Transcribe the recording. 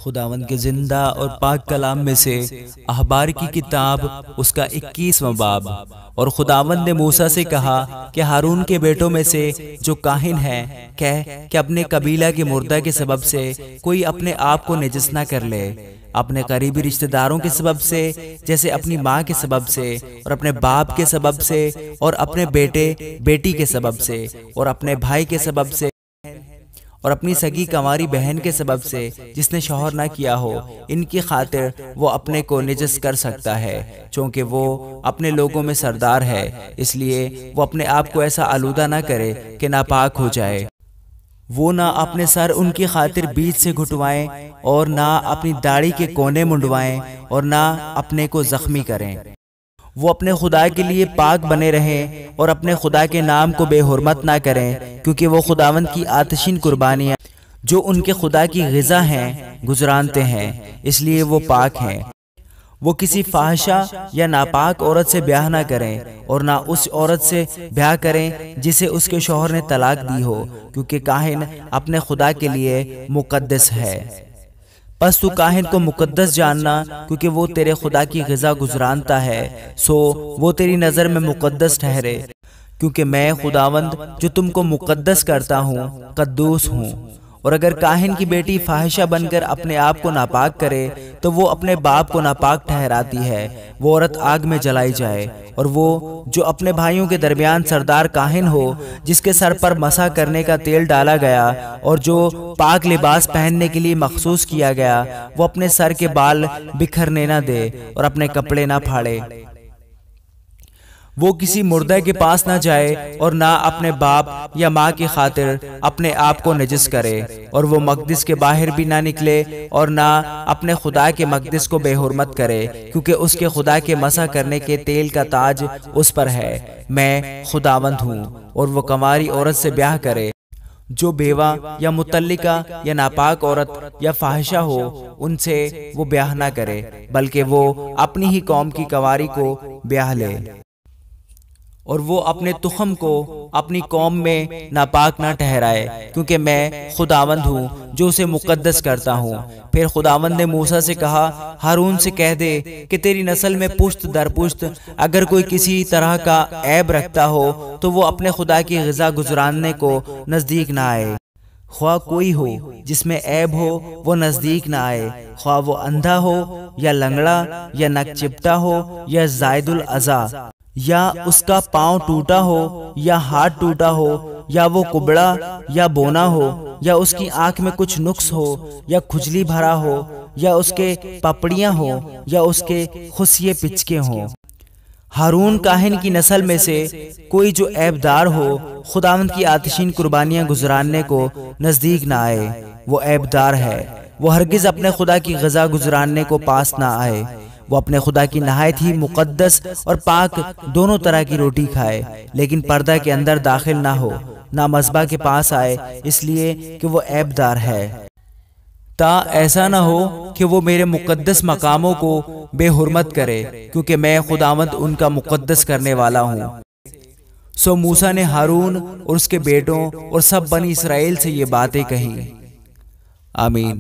خداوند کے زندہ اور پاک کلام میں سے احبار کی کتاب اس کا 21واں باب۔ اور خداوند نے موسیٰ سے کہا کہ ہارون کے بیٹوں میں سے جو کاہن ہیں کہہ کہ اپنے قبیلہ کے مردہ کے سبب سے کوئی اپنے آپ کو نجس نہ کر لے، اپنے قریبی رشتہ داروں کے سبب سے جیسے اپنی ماں کے سبب سے اور اپنے باپ کے سبب سے اور اپنے بیٹے بیٹی کے سبب سے اور اپنے بھائی کے سبب سے اور اپنی سگی کنواری بہن کے سبب سے جس نے شوہر نہ کیا ہو، ان کی خاطر وہ اپنے کو نجس کر سکتا ہے، چونکہ وہ اپنے لوگوں میں سردار ہے، اس لیے وہ اپنے آپ کو ایسا آلودہ نہ کرے کہ ناپاک ہو جائے۔ وہ نہ اپنے سر ان کی خاطر بیچ سے گھٹوائیں اور نہ اپنی داڑھی کے کونے منڈوائیں اور نہ اپنے کو زخمی کریں۔ وہ اپنے خدا کے لیے پاک بنے رہیں اور اپنے خدا کے نام کو بے حرمت نہ کریں، کیونکہ وہ خداوند کی آتشین قربانیاں جو ان کے خدا کی غذا ہیں گزرانتے ہیں، اس لیے وہ پاک ہیں۔ وہ کسی فاحشہ یا ناپاک عورت سے بیاہ نہ کریں اور نہ اس عورت سے بیاہ کریں جسے اس کے شوہر نے طلاق دی ہو، کیونکہ کاہن اپنے خدا کے لیے مقدس ہے۔ پس تو کاہن کو مقدس جاننا، کیونکہ وہ تیرے خدا کی غذا گزرانتا ہے، سو وہ تیری نظر میں مقدس ٹھہرے، کیونکہ میں خداوند جو تم کو مقدس کرتا ہوں قدوس ہوں۔ اور اگر کاہن کی بیٹی فاحشہ بن کر اپنے آپ کو ناپاک کرے تو وہ اپنے باپ کو ناپاک ٹھہراتی ہے، وہ عورت آگ میں جلائی جائے۔ اور وہ جو اپنے بھائیوں کے درمیان سردار کاہن ہو، جس کے سر پر مسح کرنے کا تیل ڈالا گیا اور جو پاک لباس پہننے کے لیے مخصوص کیا گیا، وہ اپنے سر کے بال بکھرنے نہ دے اور اپنے کپڑے نہ پھاڑے۔ وہ کسی مردہ کے پاس نہ جائے اور نہ اپنے باپ یا ماں کی خاطر اپنے آپ کو نجس کرے، اور وہ مقدس کے باہر بھی نہ نکلے اور نہ اپنے خدا کے مقدس کو بے حرمت کرے، کیونکہ اس کے خدا کے مسح کرنے کے تیل کا تاج اس پر ہے۔ میں خداوند ہوں۔ اور وہ کنواری عورت سے بیاہ کرے جو بیوہ یا مطلقہ یا ناپاک عورت یا فاحشہ ہو، ان سے وہ بیاہ نہ کرے، بلکہ وہ اپنی ہی قوم کی کنواری کو بیاہ لے، اور وہ اپنے تخم کو اپنی قوم میں ناپاک نہ ٹھہرائے، کیونکہ میں خداوند ہوں جو اسے مقدس کرتا ہوں۔ پھر خداوند نے موسیٰ سے کہا، ہارون سے کہہ دے کہ تیری نسل میں پشت در پشت اگر کوئی کسی طرح کا عیب رکھتا ہو تو وہ اپنے خدا کی غذا گزراننے کو نزدیک نہ آئے۔ خواہ کوئی ہو جس میں عیب ہو وہ نزدیک نہ آئے، خواہ وہ اندھا ہو یا لنگڑا یا نک چپٹا ہو یا زائد الاعضاء، یا اس کا پاؤں ٹوٹا ہو یا ہاتھ ٹوٹا ہو، یا وہ کبڑا یا بونا ہو، یا اس کی آنکھ میں کچھ نقص ہو، یا کھجلی بھرا ہو، یا اس کے پپڑیاں ہوں، یا اس کے خصیے پچکے ہوں۔ ہارون کاہن کی نسل میں سے کوئی جو عیب دار ہو خداوند کی آتشین قربانیاں گزراننے کو نزدیک نہ آئے، وہ عیب دار ہے، وہ ہرگز اپنے خدا کی غذا گزراننے کو پاس نہ آئے۔ وہ اپنے خدا کی نہایت ہی مقدس اور پاک دونوں طرح کی روٹی کھائے، لیکن پردہ کے اندر داخل نہ ہو، نہ مذبح کے پاس آئے، اس لیے کہ وہ عیب دار ہے، تا ایسا نہ ہو کہ وہ میرے مقدس مقاموں کو بے حرمت کرے، کیونکہ میں خداوند ان کا مقدس کرنے والا ہوں۔ سو موسیٰ نے ہارون اور اس کے بیٹوں اور سب بنی اسرائیل سے یہ باتیں کہیں۔ آمین۔